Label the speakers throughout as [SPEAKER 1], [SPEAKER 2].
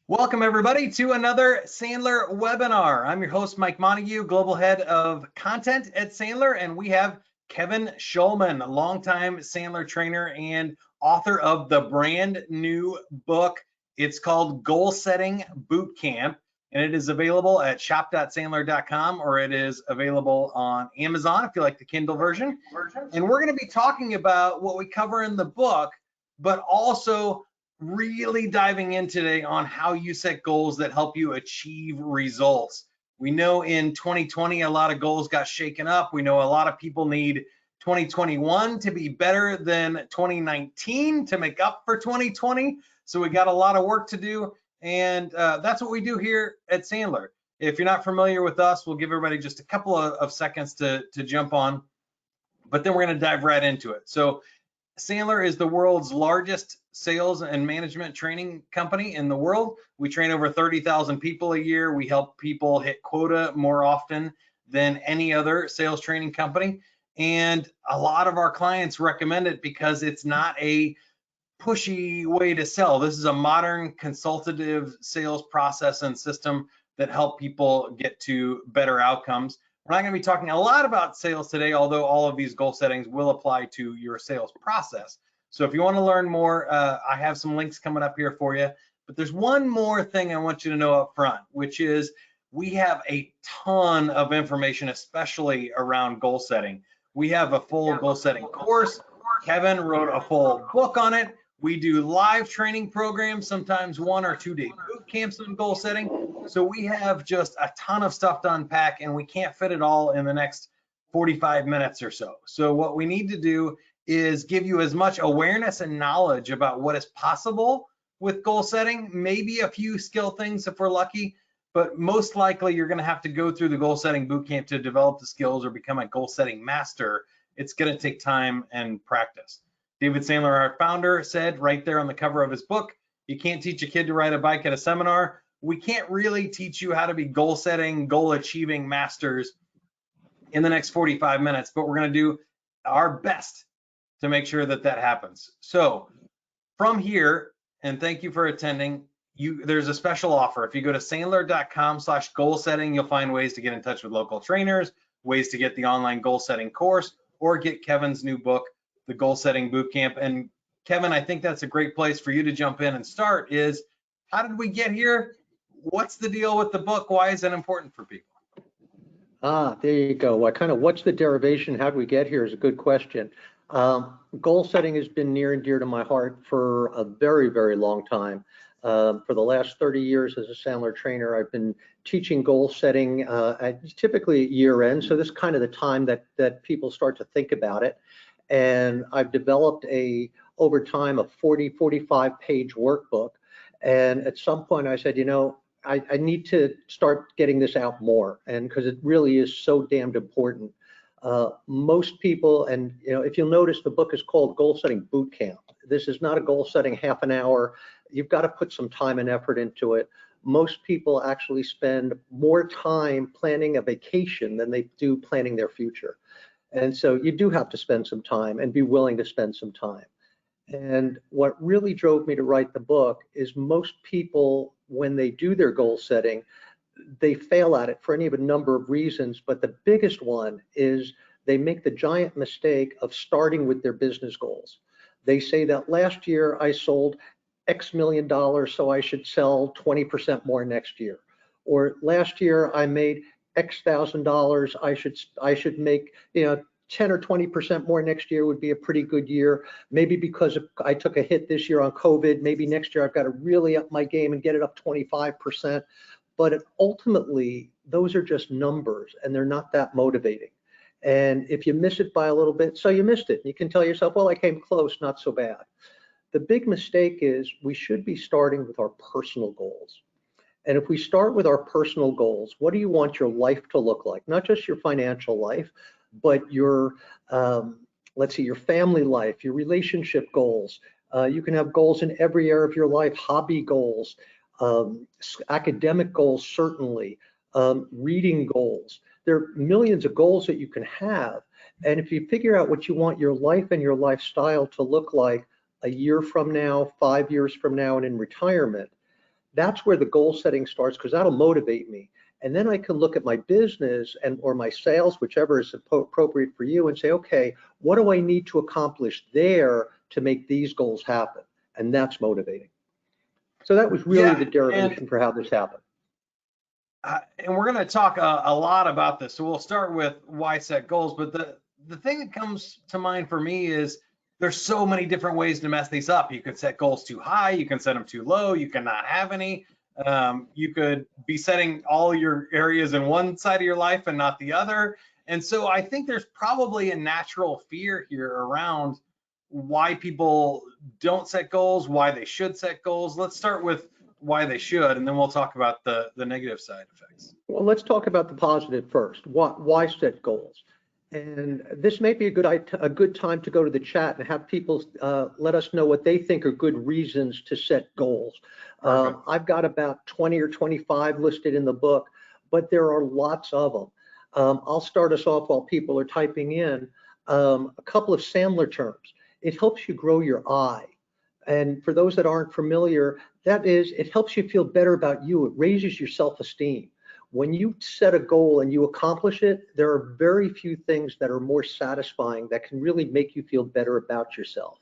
[SPEAKER 1] Welcome everybody to another Sandler webinar. I'm your host, Mike Montague, Global Head of Content at Sandler, and we have Kevin Shulman, a longtime Sandler trainer and author of the brand new book. It's called Goal Setting Boot Camp, and it is available at shop.sandler.com, or it is available on Amazon if you like the Kindle version. And we're going to be talking about what we cover in the book, but also really diving in today on how you set goals that help you achieve results. We know in 2020, a lot of goals got shaken up. We know a lot of people need 2021 to be better than 2019 to make up for 2020. So we got a lot of work to do. And that's what we do here at Sandler. If you're not familiar with us, we'll give everybody just a couple of seconds to jump on, but then we're going to dive right into it. So Sandler is the world's largest sales and management training company in the world. We train over 30,000 people a year. We help people hit quota more often than any other sales training company. And a lot of our clients recommend it because it's not a pushy way to sell. This is a modern consultative sales process and system that help people get to better outcomes. We're not going to be talking a lot about sales today, although all of these goal settings will apply to your sales process. So if you want to learn more, I have some links coming up here for you. But there's one more thing I want you to know up front, which is we have a ton of information, especially around goal setting. We have a full goal setting course. Kevin wrote a full book on it. We do live training programs, sometimes 1 or 2 day boot camps on goal setting. So we have just a ton of stuff to unpack, and we can't fit it all in the next 45 minutes or so. So what we need to do is give you as much awareness and knowledge about what is possible with goal setting, maybe a few skill things if we're lucky, but most likely you're going to have to go through the goal setting boot camp to develop the skills or become a goal setting master. It's going to take time and practice. David Sandler, our founder, said right there on the cover of his book, you can't teach a kid to ride a bike at a seminar. We can't really teach you how to be goal setting, goal achieving masters in the next 45 minutes, but we're going to do our best to make sure that that happens. So from here, and thank you for attending, there's a special offer. If you go to sandler.com/goal setting, you'll find ways to get in touch with local trainers, ways to get the online goal setting course, or get Kevin's new book, the Goal Setting Bootcamp. And Kevin, I think that's a great place for you to jump in and start is, how did we get here? What's the deal with the book? Why is that important for people?
[SPEAKER 2] There you go. What's the derivation? How did we get here is a good question. Goal setting has been near and dear to my heart for a very, very long time. For the last 30 years as a Sandler trainer, I've been teaching goal setting typically at year end. So this is kind of the time that people start to think about it. And I've developed over time, a 45 page workbook. And at some point I said, I need to start getting this out more, and because it really is so damned important. Most people, and if you'll notice, the book is called Goal Setting Boot Camp. This is not a goal setting half an hour. You've got to put some time and effort into it. Most people actually spend more time planning a vacation than they do planning their future. And so you do have to spend some time and be willing to spend some time. And what really drove me to write the book is most people, when they do their goal setting, they fail at it for any of a number of reasons. But the biggest one is they make the giant mistake of starting with their business goals. They say that last year I sold X million dollars, so I should sell 20% more next year. Or last year I made X $1,000, I should make 10 or 20% more next year would be a pretty good year. Maybe because I took a hit this year on COVID, maybe next year I've got to really up my game and get it up 25%. But ultimately, those are just numbers, and they're not that motivating. And if you miss it by a little bit, so you missed it. You can tell yourself, well, I came close, not so bad. The big mistake is we should be starting with our personal goals. And if we start with our personal goals, what do you want your life to look like? Not just your financial life, but your, let's see, your family life, your relationship goals. You can have goals in every area of your life, hobby goals, academic goals, certainly, reading goals. There are millions of goals that you can have. And if you figure out what you want your life and your lifestyle to look like a year from now, 5 years from now, and in retirement, That's where the goal setting starts, because that'll motivate me. And then I can look at my business and or my sales, whichever is appropriate for you, and say, okay, what do I need to accomplish there to make these goals happen? And that's motivating. So that was really
[SPEAKER 1] Yeah,
[SPEAKER 2] the derivation for how this happened.
[SPEAKER 1] And we're going to talk a lot about this. So we'll start with why set goals. But the thing that comes to mind for me is there's so many different ways to mess these up. You could set goals too high. You can set them too low. You cannot have any. You could be setting all your areas in one side of your life and not the other. And so I think there's probably a natural fear here around why people don't set goals, why they should set goals. Let's start with why they should, and then we'll talk about the negative side effects.
[SPEAKER 2] Well, let's talk about the positive first. Why set goals? And this may be a good time to go to the chat and have people let us know what they think are good reasons to set goals. I've got about 20 or 25 listed in the book, but there are lots of them. I'll start us off while people are typing in. A couple of Sandler terms. It helps you grow your eye. And for those that aren't familiar, that is, it helps you feel better about you. It raises your self-esteem. When you set a goal and you accomplish it, there are very few things that are more satisfying that can really make you feel better about yourself.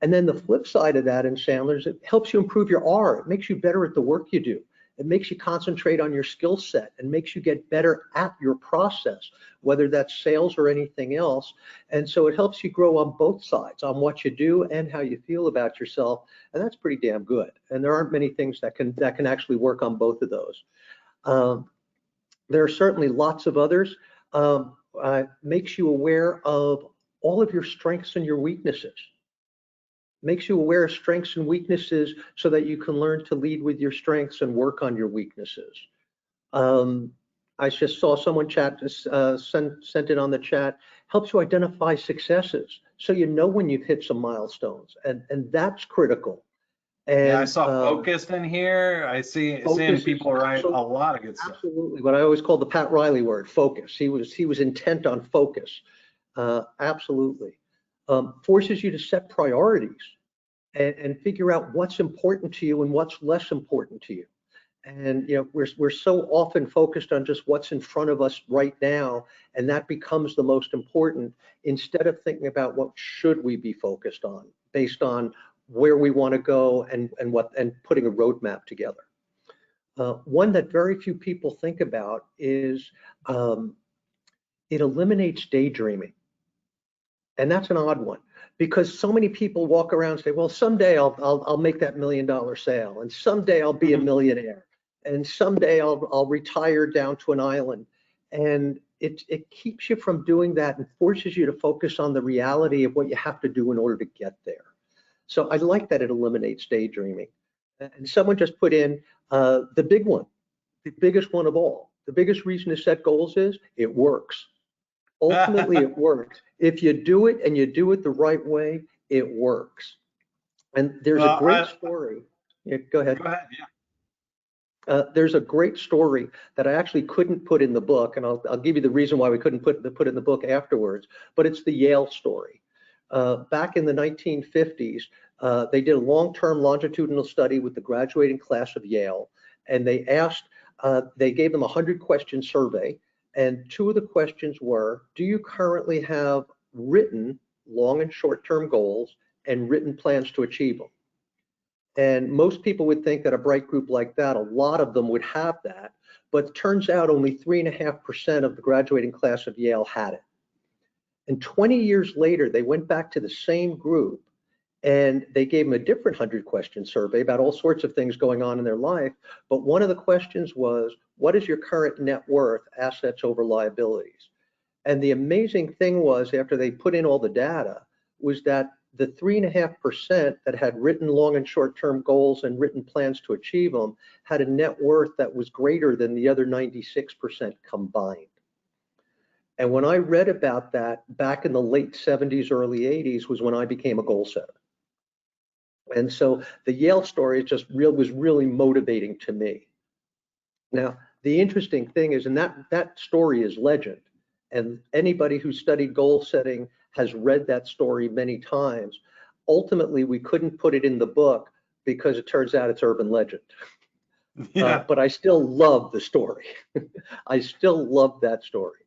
[SPEAKER 2] And then the flip side of that in Sandler's, it helps you improve your R. It makes you better at the work you do. It makes you concentrate on your skill set and makes you get better at your process, whether that's sales or anything else. And so it helps you grow on both sides, on what you do and how you feel about yourself. And that's pretty damn good. And there aren't many things that can actually work on both of those. There are certainly lots of others. Makes you aware of all of your strengths and your weaknesses. Makes you aware of strengths and weaknesses so that you can learn to lead with your strengths and work on your weaknesses. I just saw someone sent it on the chat. Helps you identify successes so you know when you've hit some milestones, and that's critical. And,
[SPEAKER 1] yeah, I saw focused in here. I see seeing people write a lot of good stuff.
[SPEAKER 2] Absolutely, what I always call the Pat Riley word, focus. He was intent on focus. Absolutely. Forces you to set priorities and figure out what's important to you and what's less important to you. And we're so often focused on just what's in front of us right now, and that becomes the most important instead of thinking about what should we be focused on based on where we want to go and putting a roadmap together. One that very few people think about is it eliminates daydreaming. And that's an odd one because so many people walk around and say, well, someday I'll make that $1 million sale, and someday I'll be a millionaire, and someday I'll retire down to an island. And it keeps you from doing that and forces you to focus on the reality of what you have to do in order to get there. So I like that it eliminates daydreaming. And someone just put in the big one, the biggest one of all. The biggest reason to set goals is it works. Ultimately, it works. If you do it and you do it the right way, it works. And there's a great story. Yeah, go ahead.
[SPEAKER 1] Go ahead, yeah.
[SPEAKER 2] There's a great story that I actually couldn't put in the book, and I'll give you the reason why we couldn't put it in the book afterwards, but it's the Yale story. Back in the 1950s, they did a long-term longitudinal study with the graduating class of Yale, and they gave them a 100-question survey. And two of the questions were, do you currently have written long and short-term goals and written plans to achieve them? And most people would think that a bright group like that, a lot of them would have that, but it turns out only 3.5% of the graduating class of Yale had it. And 20 years later, they went back to the same group and they gave them a different 100-question survey about all sorts of things going on in their life. But one of the questions was, what is your current net worth, assets over liabilities? And the amazing thing was, after they put in all the data, was that the 3.5% that had written long and short-term goals and written plans to achieve them had a net worth that was greater than the other 96% combined. And when I read about that back in the late 70s, early 80s was when I became a goal setter. And so the Yale story was really motivating to me. Now, the interesting thing is, and that story is legend, and anybody who studied goal setting has read that story many times. Ultimately, we couldn't put it in the book because it turns out it's urban legend.
[SPEAKER 1] Yeah.
[SPEAKER 2] But I still love the story. I still love that story.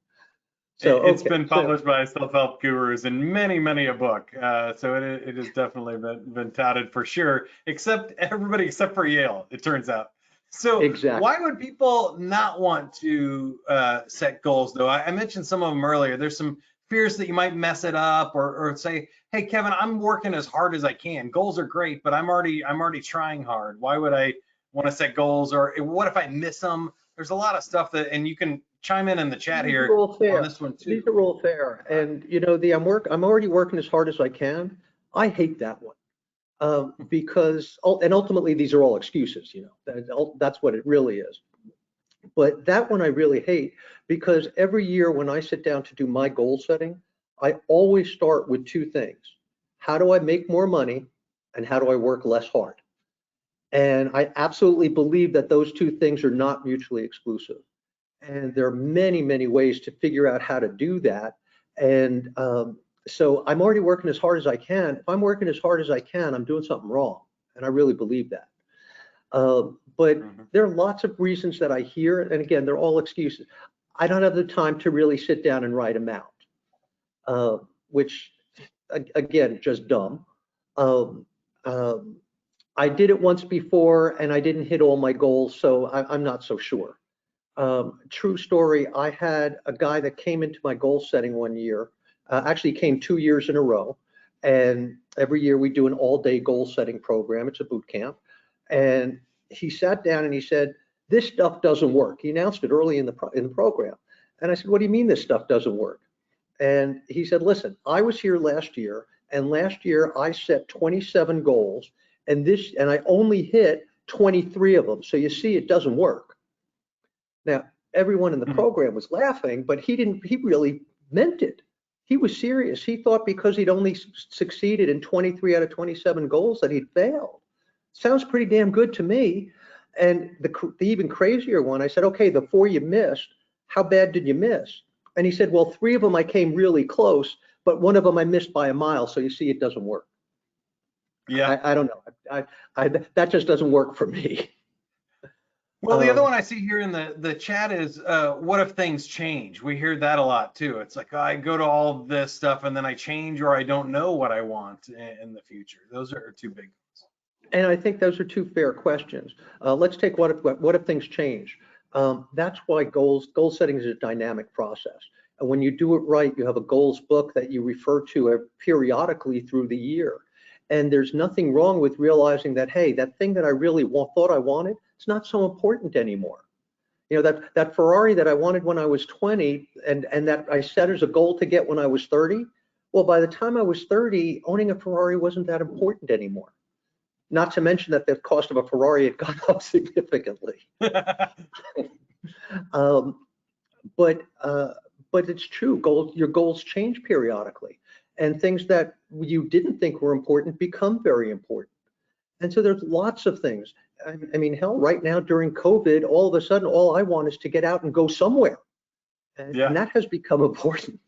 [SPEAKER 2] So,
[SPEAKER 1] It's
[SPEAKER 2] okay.
[SPEAKER 1] been
[SPEAKER 2] So,
[SPEAKER 1] published by self-help gurus in many, many a book. So it has definitely been touted for sure, except everybody except for Yale, it turns out. So
[SPEAKER 2] exactly.
[SPEAKER 1] why would people not want to set goals though? I mentioned some of them earlier. There's some fears that you might mess it up or say, hey, Kevin, I'm working as hard as I can. Goals are great, but I'm already trying hard. Why would I want to set goals? Or what if I miss them? There's a lot of stuff that, and you can chime in the chat
[SPEAKER 2] These are
[SPEAKER 1] here
[SPEAKER 2] all
[SPEAKER 1] on
[SPEAKER 2] fair.
[SPEAKER 1] this one
[SPEAKER 2] These
[SPEAKER 1] too.
[SPEAKER 2] are all fair. And I'm already working as hard as I can. I hate that one. Because and ultimately these are all excuses, that's what it really is. But that one I really hate because every year when I sit down to do my goal setting, I always start with two things. How do I make more money and how do I work less hard? And I absolutely believe that those two things are not mutually exclusive. And there are many, many ways to figure out how to do that. And so I'm already working as hard as I can. If I'm working as hard as I can, I'm doing something wrong. And I really believe that. But
[SPEAKER 1] Mhm.
[SPEAKER 2] there are lots of reasons that I hear, and again, they're all excuses. I don't have the time to really sit down and write them out, which again, just dumb. Um, um, I did it once before and I didn't hit all my goals, so I'm not so sure. True story, I had a guy that came into my goal setting one year, actually came 2 years in a row. And every year we do an all-day goal setting program. It's a boot camp. And he sat down and he said, this stuff doesn't work. He announced it early in the program. And I said, what do you mean this stuff doesn't work? And he said, listen, I was here last year, and last year I set 27 goals, and I only hit 23 of them. So you see, it doesn't work. Now, everyone in the
[SPEAKER 1] Mhm.
[SPEAKER 2] program was laughing, but he really meant it. He was serious. He thought because he'd only succeeded in 23 out of 27 goals that he'd failed. Sounds pretty damn good to me. And the even crazier one, I said, okay, the four you missed, how bad did you miss? And he said, well, three of them I came really close, but one of them I missed by a mile. So you see, it doesn't work.
[SPEAKER 1] Yeah.
[SPEAKER 2] I don't know. That just doesn't work for me.
[SPEAKER 1] Well, the other one I see here in the chat is what if things change? We hear that a lot too. It's like, oh, I go to all this stuff and then I change or I don't know what I want in the future. Those are two big ones.
[SPEAKER 2] And I think those are two fair questions. Let's take what if things change? That's why goal setting is a dynamic process. And when you do it right, you have a goals book that you refer to periodically through the year. And there's nothing wrong with realizing that, hey, that thing that I really thought I wanted, it's not so important anymore. That Ferrari that I wanted when I was 20 and that I set as a goal to get when I was 30, well, by the time I was 30, owning a Ferrari wasn't that important anymore. Not to mention that the cost of a Ferrari had gone up significantly. Um, but it's true. Your goals change periodically, and things that you didn't think were important become very important. And so there's lots of things. I mean, hell, right now during COVID, all of a sudden, all I want is to get out and go somewhere, and
[SPEAKER 1] Yeah.
[SPEAKER 2] that has become important.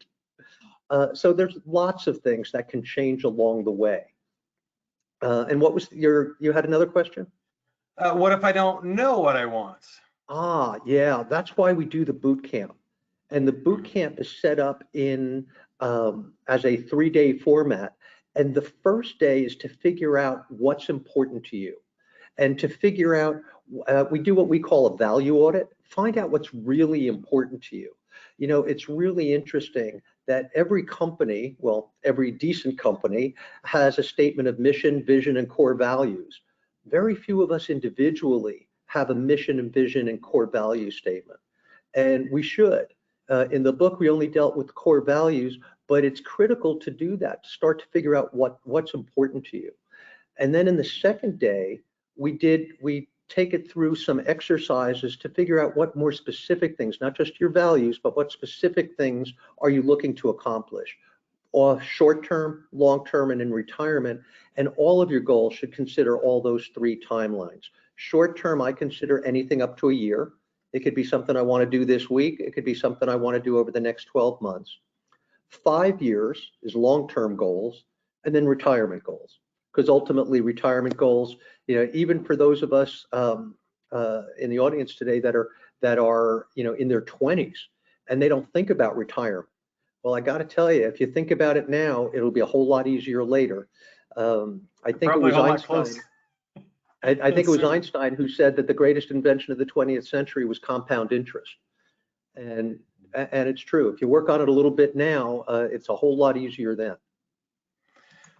[SPEAKER 2] So there's lots of things that can change along the way. And what was you had another question?
[SPEAKER 1] What if I don't know what I want?
[SPEAKER 2] Yeah, that's why we do the boot camp. And the boot
[SPEAKER 1] Mhm.
[SPEAKER 2] camp is set up in as a 3-day format. And the first day is to figure out what's important to you and to figure out, we do what we call a value audit, find out what's really important to you. It's really interesting that every company, well, every decent company has a statement of mission, vision, and core values. Very few of us individually have a mission and vision and core value statement. And we should. In the book, we only dealt with core values, but it's critical to do that, to start to figure out what's important to you. And then in the second day, we take it through some exercises to figure out what more specific things, not just your values, but what specific things are you looking to accomplish, or short term, long term, and in retirement. And all of your goals should consider all those three timelines. Short term, I consider anything up to a year. It could be something I want to do this week. It could be something I want to do over the next 12 months. 5 years is long-term goals, and then retirement goals. Because ultimately, retirement goals, even for those of us in the audience today that are in their 20s, and they don't think about retirement. Well, I got to tell you, if you think about it now, it'll be a whole lot easier later. I think
[SPEAKER 1] Probably
[SPEAKER 2] it was
[SPEAKER 1] a whole lot
[SPEAKER 2] Einstein.
[SPEAKER 1] closer.
[SPEAKER 2] I think it was Einstein who said that the greatest invention of the 20th century was compound interest. And it's true. If you work on it a little bit now, it's a whole lot easier then.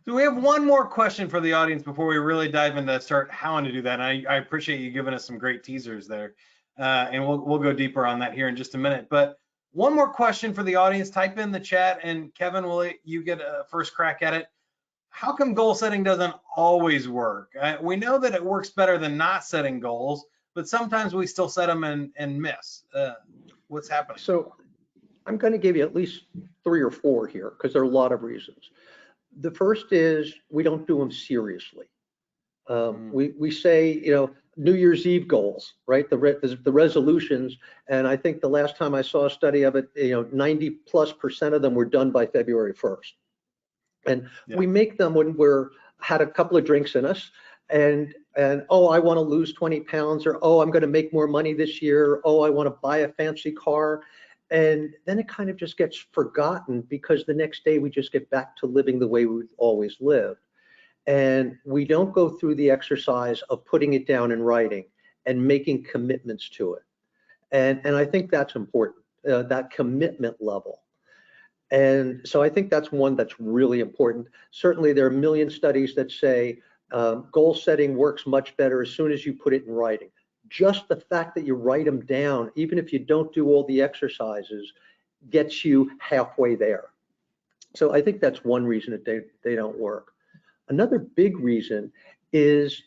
[SPEAKER 1] So we have one more question for the audience before we really dive into start how to do that. And I appreciate you giving us some great teasers there. And we'll go deeper on that here in just a minute. But one more question for the audience. Type in the chat, and Kevin, will you get a first crack at it? How come goal setting doesn't always work? We know that it works better than not setting goals, but sometimes we still set them and miss. What's happening?
[SPEAKER 2] So I'm going to give you at least 3 or 4 here because there are a lot of reasons. The first is we don't do them seriously. We say, New Year's Eve goals, right? The resolutions, and I think the last time I saw a study of it, 90+% of them were done by February 1st. And we make them when we're had a couple of drinks in us, and oh, I want to lose 20 pounds, or oh, I'm going to make more money this year, or, oh, I want to buy a fancy car. And then it kind of just gets forgotten because the next day we just get back to living the way we've always lived. And we don't go through the exercise of putting it down in writing and making commitments to it. And I think that's important, that commitment level. And so I think that's one that's really important. Certainly there are a million studies that say goal setting works much better as soon as you put it in writing. Just the fact that you write them down, even if you don't do all the exercises, gets you halfway there. So I think that's one reason that they don't work. Another big reason is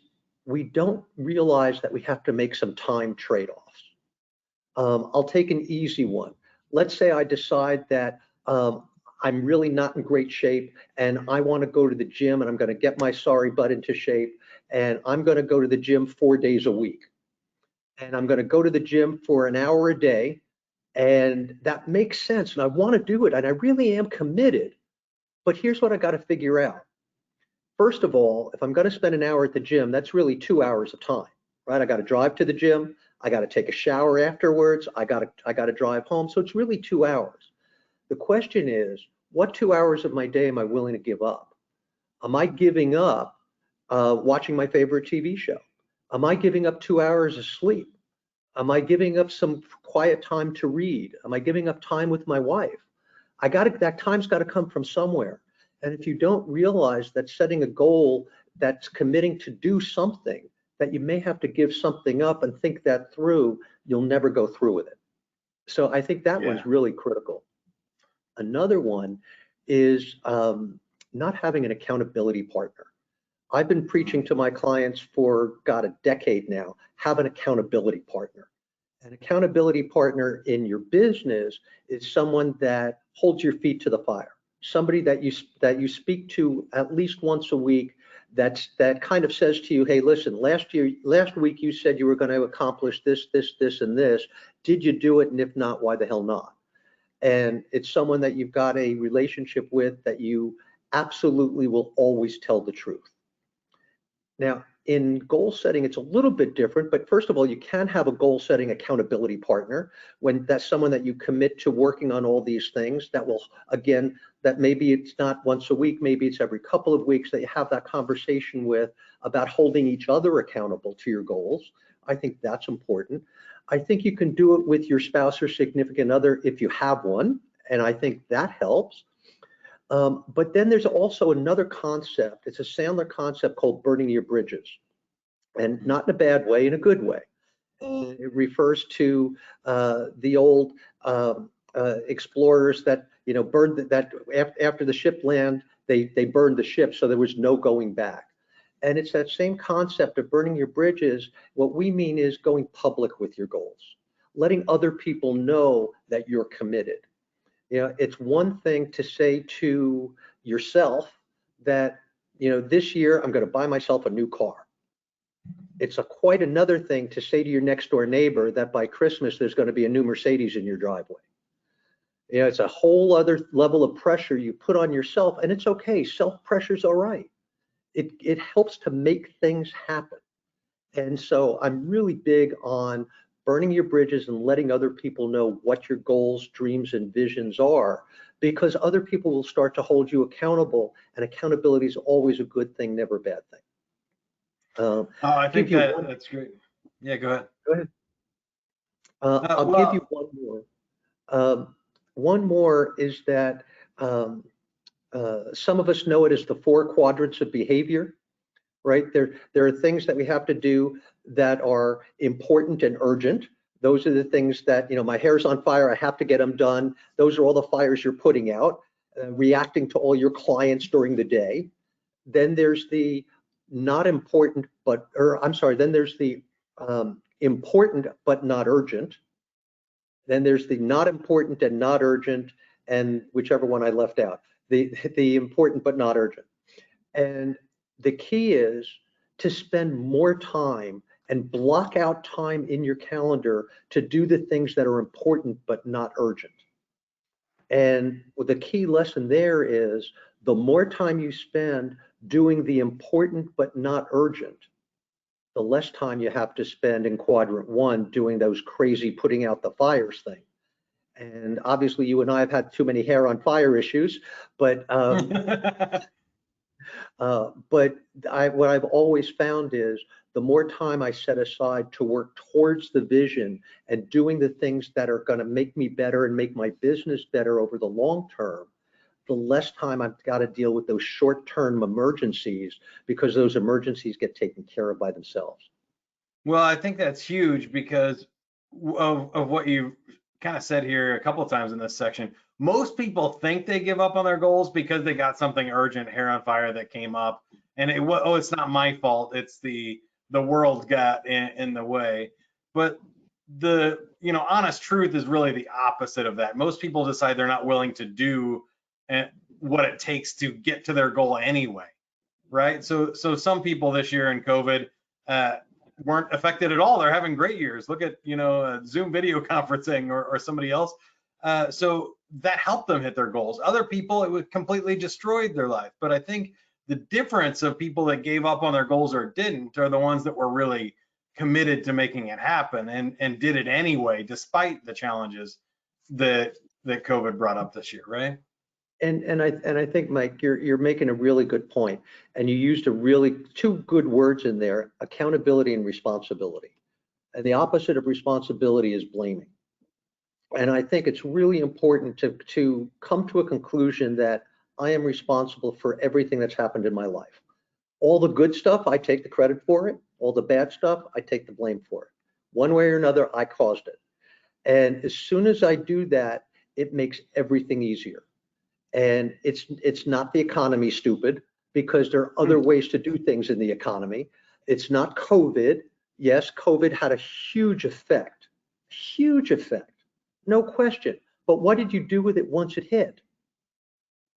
[SPEAKER 2] we don't realize that we have to make some time trade-offs. I'll take an easy one. Let's say I decide that I'm really not in great shape and I want to go to the gym, and I'm going to get my sorry butt into shape, and I'm going to go to the gym 4 days a week. And I'm going to go to the gym for an hour a day, and that makes sense, and I want to do it, and I really am committed. But here's what I got to figure out. First of all, if I'm going to spend an hour at the gym, that's really 2 hours of time, right? I got to drive to the gym, I got to take a shower afterwards, I got to drive home, so it's really 2 hours. The question is, what 2 hours of my day am I willing to give up? Am I giving up watching my favorite TV show? Am I giving up 2 hours of sleep? Am I giving up some quiet time to read? Am I giving up time with my wife? That time's got to come from somewhere. And if you don't realize that setting a goal that's committing to do something, that you may have to give something up and think that through, you'll never go through with it. So I think that one's really critical. Another one is not having an accountability partner. I've been preaching to my clients for, God, a decade now, have an accountability partner. An accountability partner in your business is someone that holds your feet to the fire. Somebody that you speak to at least once a week that kind of says to you, hey, listen, last week you said you were going to accomplish this, and this. Did you do it? And if not, why the hell not? And it's someone that you've got a relationship with that you absolutely will always tell the truth. Now, in goal setting, it's a little bit different, but first of all, you can have a goal setting accountability partner when that's someone that you commit to working on all these things that will, again, that maybe it's not once a week, maybe it's every couple of weeks that you have that conversation with about holding each other accountable to your goals. I think that's important. I think you can do it with your spouse or significant other if you have one, and I think that helps. But then there's also another concept. It's a Sandler concept called burning your bridges, and not in a bad way, in a good way. It refers to the old explorers that burned that after the ship landed, they burned the ship, so there was no going back. And it's that same concept of burning your bridges. What we mean is going public with your goals, letting other people know that you're committed. It's one thing to say to yourself that, this year I'm going to buy myself a new car. It's quite another thing to say to your next door neighbor that by Christmas there's going to be a new Mercedes in your driveway. It's a whole other level of pressure you put on yourself, and it's okay. Self-pressure's all right. It helps to make things happen. And so I'm really big on burning your bridges and letting other people know what your goals, dreams, and visions are, because other people will start to hold you accountable, and accountability is always a good thing, never a bad thing.
[SPEAKER 1] Oh, I
[SPEAKER 2] Give
[SPEAKER 1] think
[SPEAKER 2] you one.
[SPEAKER 1] that's great. Yeah, go ahead.
[SPEAKER 2] Go ahead. I'll give you
[SPEAKER 1] Well,
[SPEAKER 2] one more. One more is that some of us know it as the 4 quadrants of behavior, right? There are things that we have to do that are important and urgent. Those are the things that, my hair's on fire, I have to get them done. Those are all the fires you're putting out, reacting to all your clients during the day. Then there's the not important, then there's the important but not urgent. Then there's the not important and not urgent, and whichever one I left out, the important but not urgent. And the key is to spend more time and block out time in your calendar to do the things that are important but not urgent. And the key lesson there is the more time you spend doing the important but not urgent, the less time you have to spend in quadrant 1 doing those crazy putting out the fires thing. And obviously you and I have had too many hair on fire issues, but what I've always found is the more time I set aside to work towards the vision and doing the things that are going to make me better and make my business better over the long term, the less time I've got to deal with those short-term emergencies, because those emergencies get taken care of by themselves.
[SPEAKER 1] well, I think that's huge because of what you kind of said here a couple of times in this section. Most people think they give up on their goals because they got something urgent, hair on fire, that came up, and it's not my fault. It's the world got in the way. But the honest truth is really the opposite of that. Most people decide they're not willing to do what it takes to get to their goal anyway, right? So some people this year in COVID weren't affected at all. They're having great years. Look at Zoom video conferencing or somebody else. So that helped them hit their goals. Other people, it would completely destroyed their life. But I think the difference of people that gave up on their goals or didn't are the ones that were really committed to making it happen and did it anyway, despite the challenges that COVID brought up this year, right?
[SPEAKER 2] And I think, Mike, you're making a really good point, and you used a really 2 good words in there: accountability and responsibility. And the opposite of responsibility is blaming. And I think it's really important to come to a conclusion that I am responsible for everything that's happened in my life. All the good stuff, I take the credit for it. All the bad stuff, I take the blame for it. One way or another, I caused it. And as soon as I do that, it makes everything easier. And it's not the economy, stupid, because there are other ways to do things in the economy. It's not COVID. Yes, COVID had a huge effect, no question. But what did you do with it once it hit?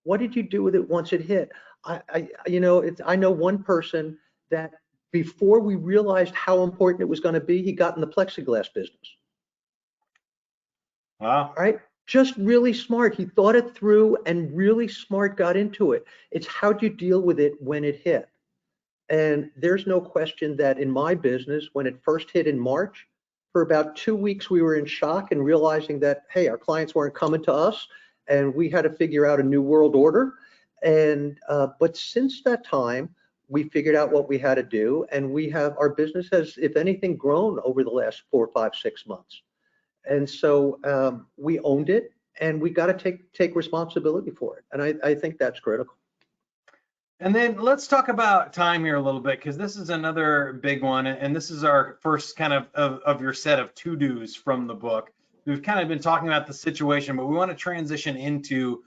[SPEAKER 2] What did you do with it once it hit? I know one person that before we realized how important it was going to be, he got in the plexiglass business.
[SPEAKER 1] Wow.
[SPEAKER 2] Right? Just really smart. He thought it through and really smart got into it. It's how do you deal with it when it hit? And there's no question that in my business, when it first hit in March, for about 2 weeks, we were in shock and realizing that, hey, our clients weren't coming to us and we had to figure out a new world order. But since that time, we figured out what we had to do, and our business has, if anything, grown over the last 4, 5, 6 months. And so we owned it, and we got to take responsibility for it. And I think that's critical.
[SPEAKER 1] And then let's talk about time here a little bit, because this is another big one. And this is our first kind of your set of to-dos from the book. We've kind of been talking about the situation, but we want to transition into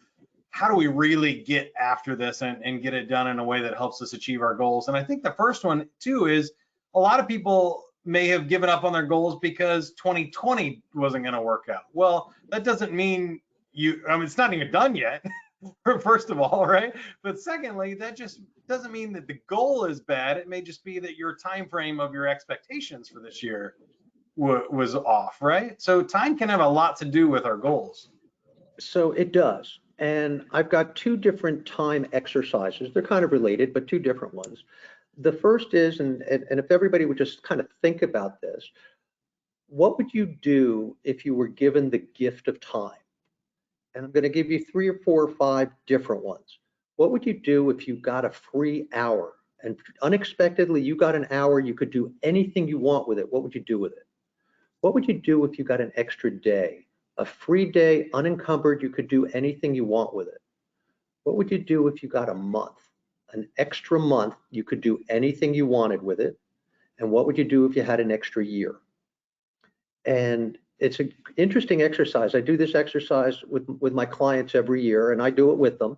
[SPEAKER 1] how do we really get after this and get it done in a way that helps us achieve our goals. And I think the first one too is a lot of people may have given up on their goals because 2020 wasn't going to work out. Well, that doesn't mean it's not even done yet. First of all, right? But secondly, that just doesn't mean that the goal is bad. It may just be that your time frame of your expectations for this year was off, right? So time can have a lot to do with our goals.
[SPEAKER 2] So it does. And I've got 2 different time exercises. They're kind of related, but 2 different ones. The first is, and if everybody would just kind of think about this, what would you do if you were given the gift of time? And I'm going to give you 3 or 4 or 5 different ones. What would you do if you got a free hour and unexpectedly you got an hour, you could do anything you want with it? What would you do with it? What would you do if you got an extra day? A free day, unencumbered, you could do anything you want with it. What would you do if you got a month? An extra month, you could do anything you wanted with it. And what would you do if you had an extra year? And it's an interesting exercise. I do this exercise with my clients every year, and I do it with them.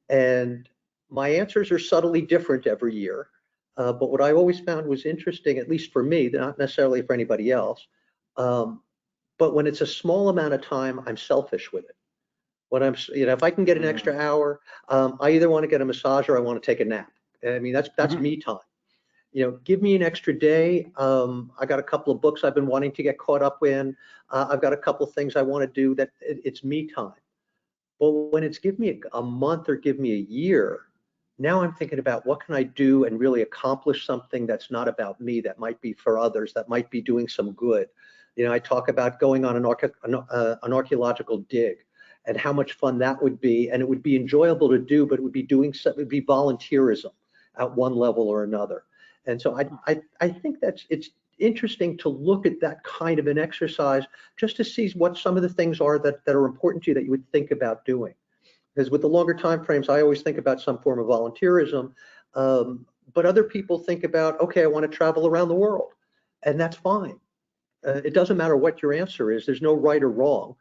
[SPEAKER 2] And my answers are subtly different every year. But what I always found was interesting, at least for me, not necessarily for anybody else. But when it's a small amount of time, I'm selfish with it. When I'm, if I can get an extra hour, I either want to get a massage or I want to take a nap. I mean, that's me time. Give me an extra day. I got a couple of books I've been wanting to get caught up in. I've got a couple of things I want to do that it's me time. But when it's give me a month or give me a year, now I'm thinking about what can I do and really accomplish something that's not about me, that might be for others, that might be doing some good. I talk about going on an archaeological dig and how much fun that would be, and it would be enjoyable to do, but it would be volunteerism at one level or another. And so I think it's interesting to look at that kind of an exercise just to see what some of the things are that are important to you that you would think about doing. Because with the longer time frames, I always think about some form of volunteerism, but other people think about, okay, I want to travel around the world, and that's fine. It doesn't matter what your answer is. There's no right or wrong.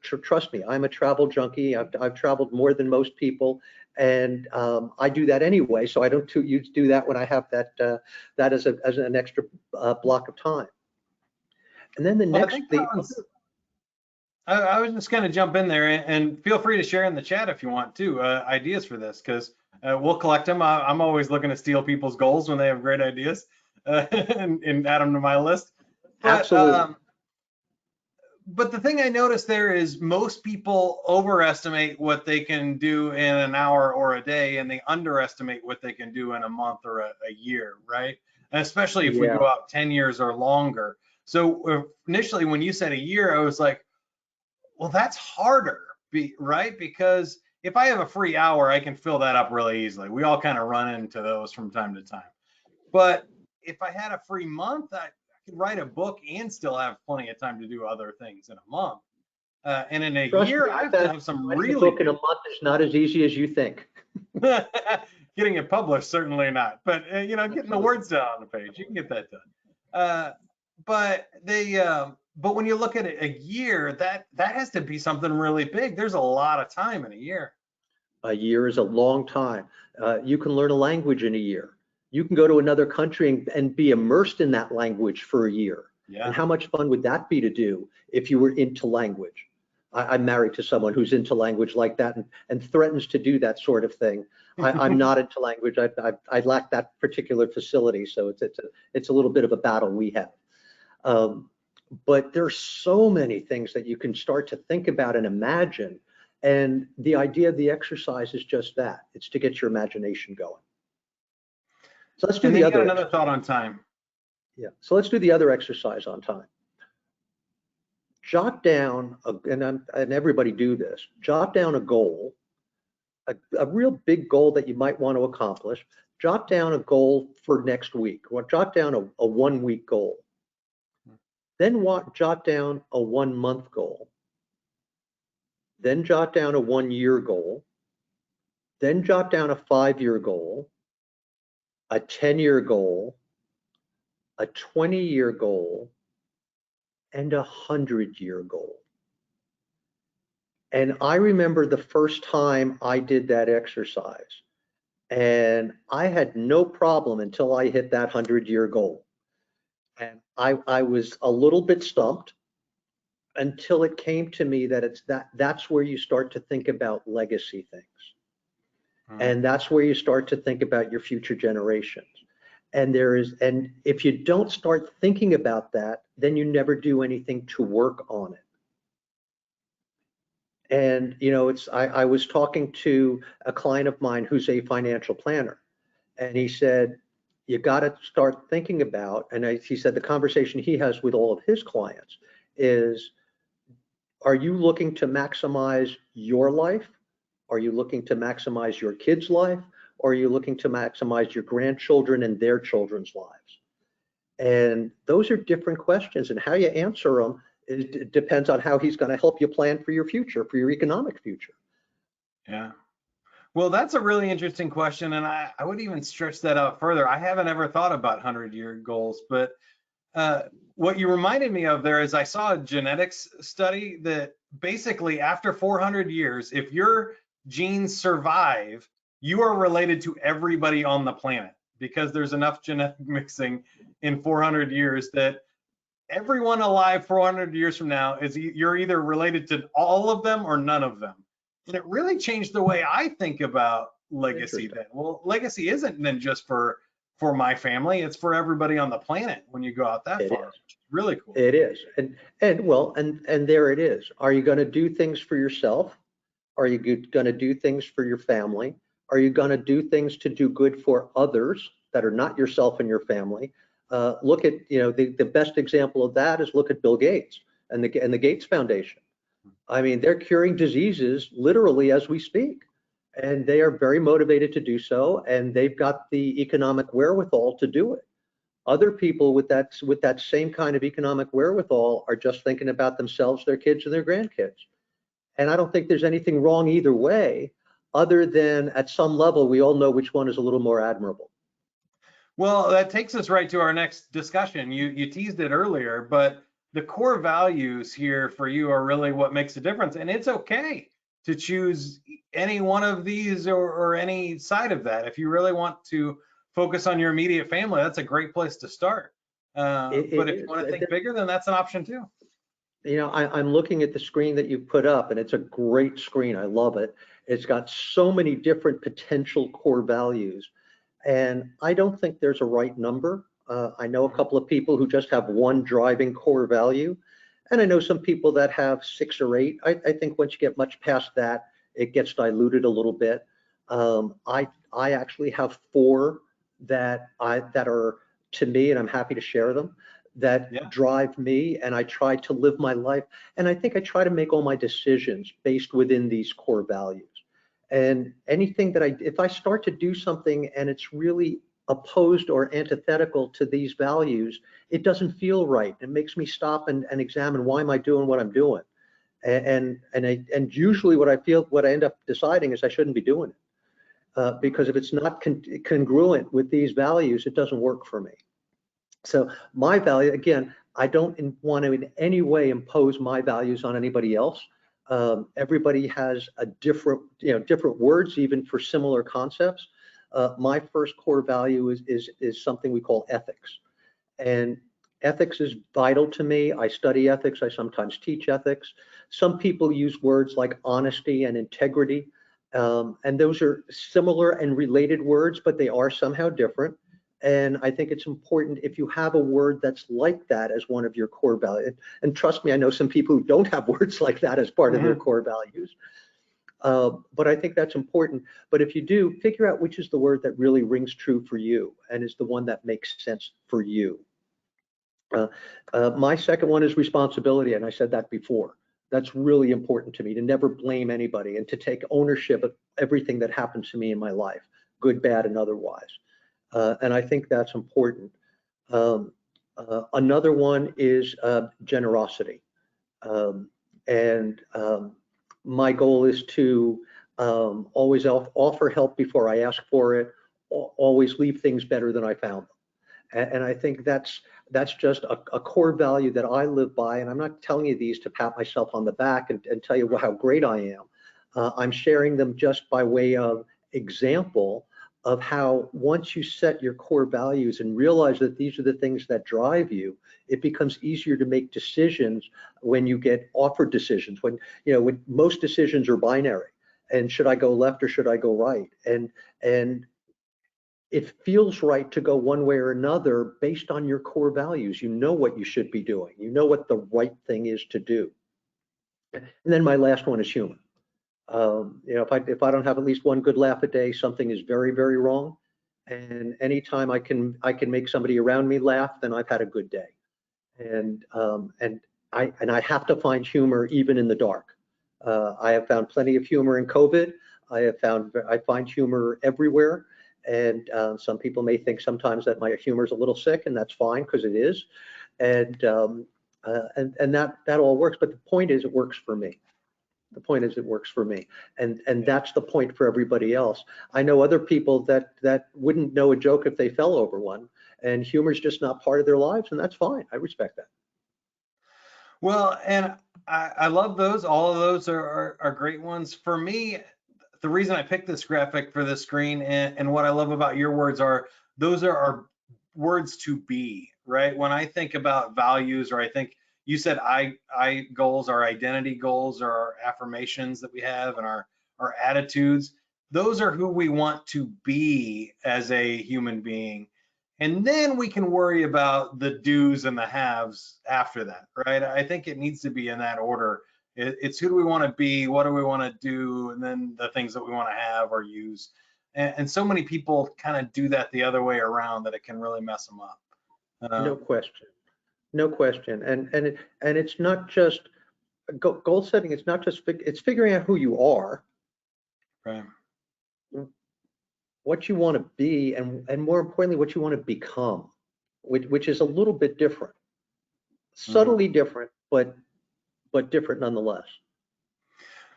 [SPEAKER 2] Trust me, I'm a travel junkie. I've traveled more than most people, and I do that anyway. So I don't do that when I have that as an extra block of time. And then the next,
[SPEAKER 1] I was just going to jump in there and feel free to share in the chat if you want to ideas for this, because we'll collect them. I'm always looking to steal people's goals when they have great ideas and add them to my list. But,
[SPEAKER 2] absolutely.
[SPEAKER 1] But the thing I noticed there is most people overestimate what they can do in an hour or a day, and they underestimate what they can do in a month or a year, right? And especially if we go out 10 years or longer. So initially, when you said a year, I was like, well, that's harder, right? Because if I have a free hour, I can fill that up really easily. We all kind of run into those from time to time. But if I had a free month, I could write a book and still have plenty of time to do other things in a month. And in a year, I have to have some really.
[SPEAKER 2] A book in a month is not as easy as you think.
[SPEAKER 1] Getting it published, certainly not. But getting the words down on the page, you can get that done. But when you look at it, a year, that has to be something really big. There's a lot of time in a year.
[SPEAKER 2] A year is a long time. You can learn a language in a year. You can go to another country and be immersed in that language for a year. Yeah. And how much fun would that be to do if you were into language? I'm married to someone who's into language like that and threatens to do that sort of thing. I'm not into language. I lack that particular facility, so it's a little bit of a battle we have. But there's so many things that you can start to think about and imagine. And the idea of the exercise is just that. It's to get your imagination going. So let's do the other.
[SPEAKER 1] Another thought on time.
[SPEAKER 2] Yeah. So let's do the other exercise on time. Jot down, and everybody do this, jot down a goal, a real big goal that you might want to accomplish. Jot down a goal for next week, or jot down a 1 week goal. Then jot down a 1 month goal. Then jot down a 1 year goal. Then jot down a 5 year goal, a 10-year goal, a 20-year goal, and a 100-year goal. And I remember the first time I did that exercise, and I had no problem until I hit that 100-year goal. And I was a little bit stumped until it came to me that that's where you start to think about legacy things. And that's where you start to think about your future generations. And if you don't start thinking about that, then you never do anything to work on it. And I was talking to a client of mine who's a financial planner, And he said, you got to start thinking about, and he said the conversation he has with all of his clients is, are you looking to maximize your life? Are you looking to maximize your kid's life? Or are you looking to maximize your grandchildren and their children's lives? And those are different questions, and how you answer them depends on how he's going to help you plan for your future, for your economic future.
[SPEAKER 1] Yeah. Well, that's a really interesting question, and I would even stretch that out further. I haven't ever thought about 100-year goals, but what you reminded me of there is I saw a genetics study that basically after 400 years, if your genes survive, you are related to everybody on the planet because there's enough genetic mixing in 400 years that everyone alive 400 years from now you're either related to all of them or none of them. And it really changed the way I think about legacy then. Well, legacy isn't then just for my family, it's for everybody on the planet when you go out that far. Which is really cool.
[SPEAKER 2] It is. And there it is. Are you going to do things for yourself? Are you going to do things for your family? Are you going to do things to do good for others that are not yourself and your family? Look at, the best example of that is look at Bill Gates and the Gates Foundation. I mean, they're curing diseases literally as we speak, and they are very motivated to do so, and they've got the economic wherewithal to do it. Other people with that same kind of economic wherewithal are just thinking about themselves, their kids, and their grandkids. And I don't think there's anything wrong either way, other than at some level, we all know which one is a little more admirable.
[SPEAKER 1] Well, that takes us right to our next discussion. You teased it earlier, but the core values here for you are really what makes a difference. And it's okay to choose any one of these or any side of that. If you really want to focus on your immediate family, that's a great place to start. But if you want to think bigger, then that's an option too.
[SPEAKER 2] I'm looking at the screen that you put up, and it's a great screen. I love it. It's got so many different potential core values. And I don't think there's a right number. I know a couple of people who just have one driving core value. And I know some people that have 6 or 8. I think once you get much past that, it gets diluted a little bit. I actually have 4 that are to me, and I'm happy to share them, that drive me, and I try to live my life. And I think I try to make all my decisions based within these core values. And anything that if I start to do something and it's really opposed or antithetical to these values, it doesn't feel right. It makes me stop and examine, why am I doing what I'm doing? And usually what I end up deciding is I shouldn't be doing it. Because if it's not congruent with these values, it doesn't work for me. So my value, again, I don't want to in any way impose my values on anybody else. Everybody has a different words even for similar concepts. My first core value is something we call ethics, and ethics is vital to me. I study ethics. I sometimes teach ethics. Some people use words like honesty and integrity, and those are similar and related words, but they are somehow different. And I think it's important if you have a word that's like that as one of your core values. And trust me, I know some people who don't have words like that as part of their core values. But I think that's important. But if you do, figure out which is the word that really rings true for you and is the one that makes sense for you. My second one is responsibility, and I said that before. That's really important to me, to never blame anybody and to take ownership of everything that happens to me in my life, good, bad, and otherwise. And I think that's important. Another one is generosity. My goal is to always offer help before I ask for it, always leave things better than I found them. And I think that's just a core value that I live by. And I'm not telling you these to pat myself on the back and tell you how great I am. I'm sharing them just by way of example of how once you set your core values and realize that these are the things that drive you, it becomes easier to make decisions when you get offered decisions, when most decisions are binary. And should I go left or should I go right? And it feels right to go one way or another based on your core values. You know what you should be doing. You know what the right thing is to do. And then my last one is human. If I don't have at least one good laugh a day, something is very, very wrong. And anytime I can make somebody around me laugh, then I've had a good day. And I have to find humor even in the dark. I have found plenty of humor in COVID. I find humor everywhere. And some people may think sometimes that my humor is a little sick, and that's fine because it is. And that all works. But the point is, it works for me. The point is, it works for me, and that's the point for everybody else. I know other people that wouldn't know a joke if they fell over one, and humor's just not part of their lives, and that's fine. I respect that.
[SPEAKER 1] Well, and I love those. All of those are great ones. For me, the reason I picked this graphic for the screen and what I love about your words are those are our words to be, right? When I think about values, or I think you said I goals, our identity goals, or our affirmations that we have, and our attitudes, those are who we want to be as a human being. And then we can worry about the do's and the haves after that, right? I think it needs to be in that order. It's who do we want to be, what do we want to do, and then the things that we want to have or use. And so many people kind of do that the other way around that it can really mess them up.
[SPEAKER 2] No question. No question. And it's not just goal setting. It's not just it's figuring out who you are,
[SPEAKER 1] Right.
[SPEAKER 2] what you want to be, and more importantly, what you want to become, which is a little bit different, subtly different, but different nonetheless.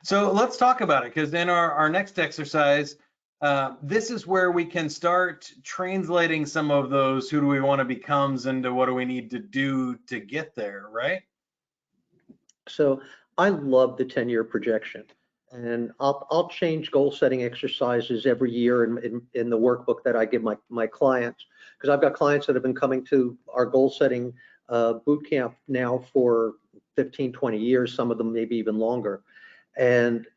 [SPEAKER 1] So let's talk about it, because in our next exercise, this is where we can start translating some of those who do we want to becomes into what do we need to do to get there, right?
[SPEAKER 2] So I love the 10-year projection, and I'll change goal setting exercises every year in the workbook that I give my clients, because I've got clients that have been coming to our goal setting boot camp now for 15, 20 years, some of them maybe even longer. And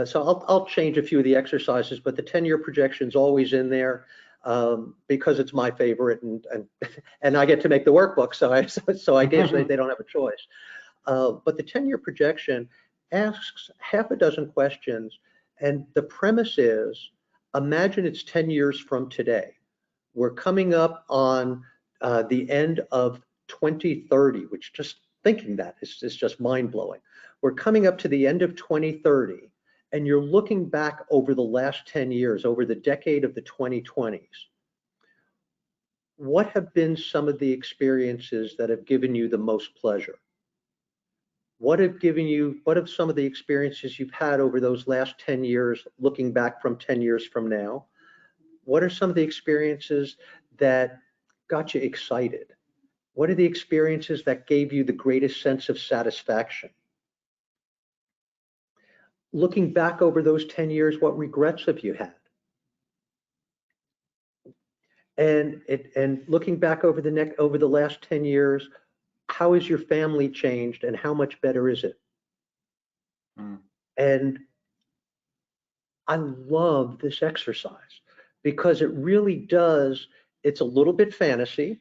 [SPEAKER 2] so I'll change a few of the exercises, but the 10-year projection's always in there because it's my favorite, and I get to make the workbook, so I guess they don't have a choice. But the 10-year projection asks half a dozen questions, and the premise is, imagine it's 10 years from today. We're coming up on the end of 2030, which just thinking that is just mind-blowing. We're coming up to the end of 2030, and you're looking back over the last 10 years, over the decade of the 2020s. What have been some of the experiences that have given you the most pleasure? What have some of the experiences you've had over those last 10 years, looking back from 10 years from now? What are some of the experiences that got you excited? What are the experiences that gave you the greatest sense of satisfaction? Looking back over those 10 years, what regrets have you had? And looking back over the last 10 years, how has your family changed, and how much better is it? And I love this exercise because it really does, it's a little bit fantasy,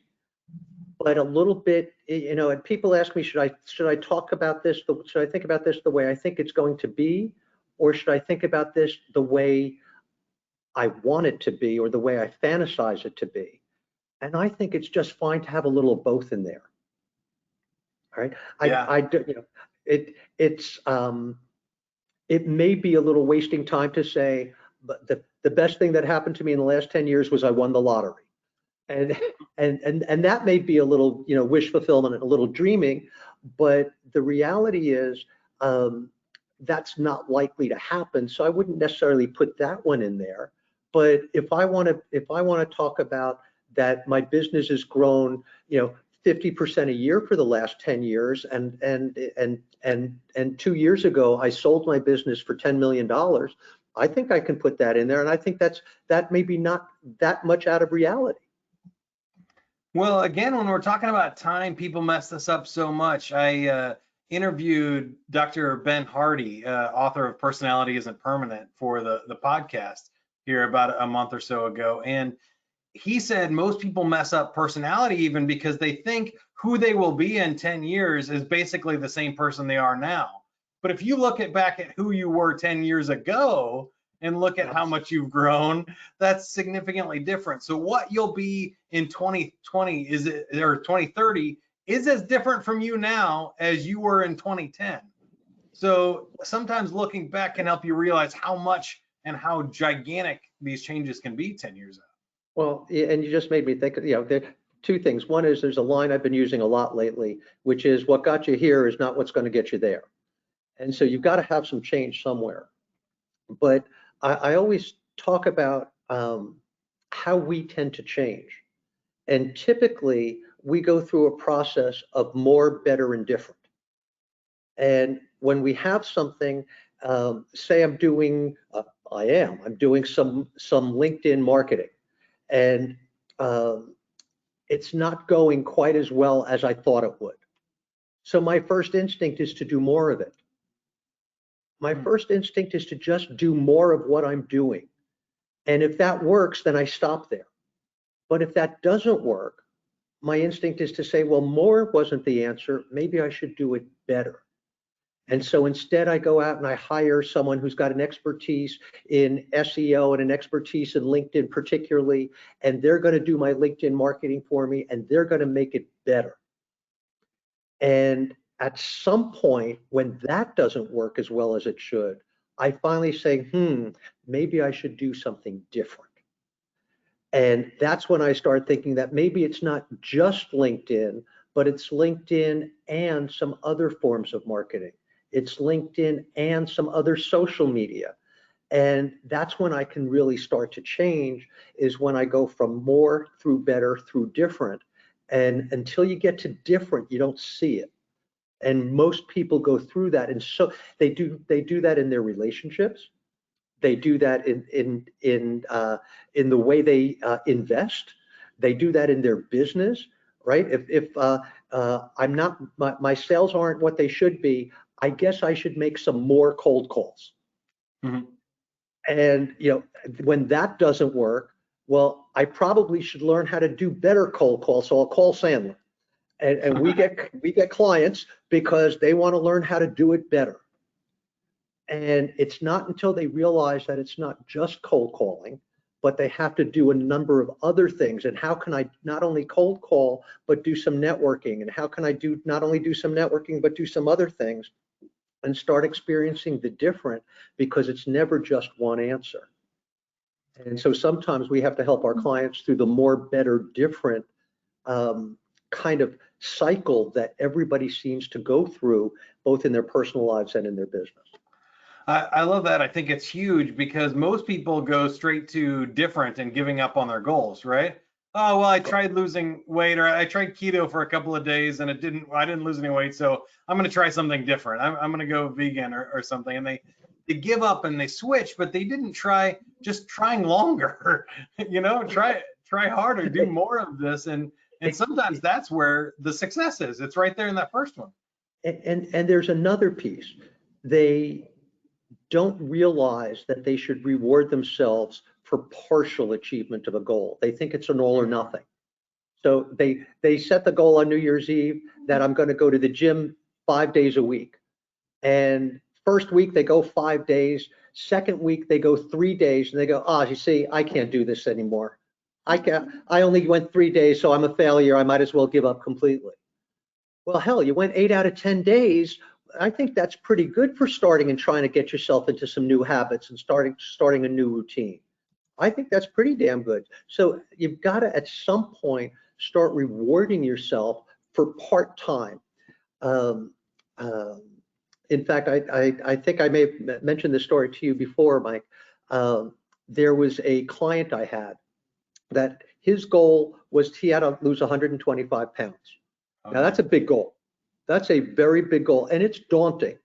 [SPEAKER 2] but a little bit, and people ask me, should I talk about this, should I think about this the way I think it's going to be, or should I think about this the way I want it to be, or the way I fantasize it to be? And I think it's just fine to have a little of both in there. All right.
[SPEAKER 1] Yeah.
[SPEAKER 2] It may be a little wasting time to say, but the best thing that happened to me in the last 10 years was I won the lottery. And that may be a little, wish fulfillment and a little dreaming, but the reality is that's not likely to happen. So I wouldn't necessarily put that one in there. But if I want to talk about that, my business has grown, 50% a year for the last 10 years, and 2 years ago I sold my business for $10 million. I think I can put that in there, and I think that may be not that much out of reality.
[SPEAKER 1] Well, again, when we're talking about time, people mess this up so much. I interviewed Dr. Ben Hardy, author of Personality Isn't Permanent, for the podcast here about a month or so ago. And he said most people mess up personality even because they think who they will be in 10 years is basically the same person they are now. But if you look back at who you were 10 years ago and look at how much you've grown, that's significantly different. So what you'll be in 2020 or 2030 is as different from you now as you were in 2010. So sometimes looking back can help you realize how much and how gigantic these changes can be 10 years out.
[SPEAKER 2] Well, and you just made me think, there are two things. One is there's a line I've been using a lot lately, which is what got you here is not what's going to get you there. And so you've got to have some change somewhere. But I always talk about how we tend to change. And typically we go through a process of more, better, and different. And when we have something, say I'm doing some LinkedIn marketing, and it's not going quite as well as I thought it would. So my first instinct is to do more of it. My first instinct is to just do more of what I'm doing. And if that works, then I stop there. But if that doesn't work, my instinct is to say, well, more wasn't the answer. Maybe I should do it better. And so instead I go out and I hire someone who's got an expertise in SEO and an expertise in LinkedIn particularly, and they're going to do my LinkedIn marketing for me, and they're going to make it better. And at some point when that doesn't work as well as it should, I finally say, maybe I should do something different. And that's when I start thinking that maybe it's not just LinkedIn, but it's LinkedIn and some other forms of marketing. It's LinkedIn and some other social media. And that's when I can really start to change, is when I go from more through better through different. And until you get to different, you don't see it. And most people go through that. And so they do that in their relationships. They do that in the way they invest. They do that in their business, right? If I'm not, my sales aren't what they should be, I guess I should make some more cold calls.
[SPEAKER 1] Mm-hmm.
[SPEAKER 2] And when that doesn't work, well, I probably should learn how to do better cold calls. So I'll call Sandler, and we get clients because they want to learn how to do it better. And it's not until they realize that it's not just cold calling, but they have to do a number of other things. And how can I not only cold call, but do some networking? And how can I not only do some networking, but do some other things, and start experiencing the different, because it's never just one answer. And so sometimes we have to help our clients through the more, better, different kind of cycle that everybody seems to go through, both in their personal lives and in their business.
[SPEAKER 1] I love that. I think it's huge because most people go straight to different and giving up on their goals, right? Oh, well, I tried losing weight, or I tried keto for a couple of days and I didn't lose any weight. So I'm going to try something different. I'm going to go vegan or something. And they give up and they switch, but they didn't try, just trying longer, try harder, do more of this. And sometimes that's where the success is. It's right there in that first one.
[SPEAKER 2] And there's another piece. They don't realize that they should reward themselves for partial achievement of a goal. They think it's an all or nothing. So they set the goal on New Year's Eve that I'm going to go to the gym 5 days a week. And first week they go 5 days. Second week they go 3 days, and they go, you see, I can't do this anymore. I only went 3 days, so I'm a failure. I might as well give up completely. Well, hell, you went 8 out of 10 days. I think that's pretty good for starting and trying to get yourself into some new habits and starting a new routine. I think that's pretty damn good. So you've got to, at some point, start rewarding yourself for part-time. In fact, I think I may have mentioned this story to you before, Mike. There was a client I had that his goal was he had to lose 125 pounds. Now, that's a big goal. That's a very big goal, and it's daunting.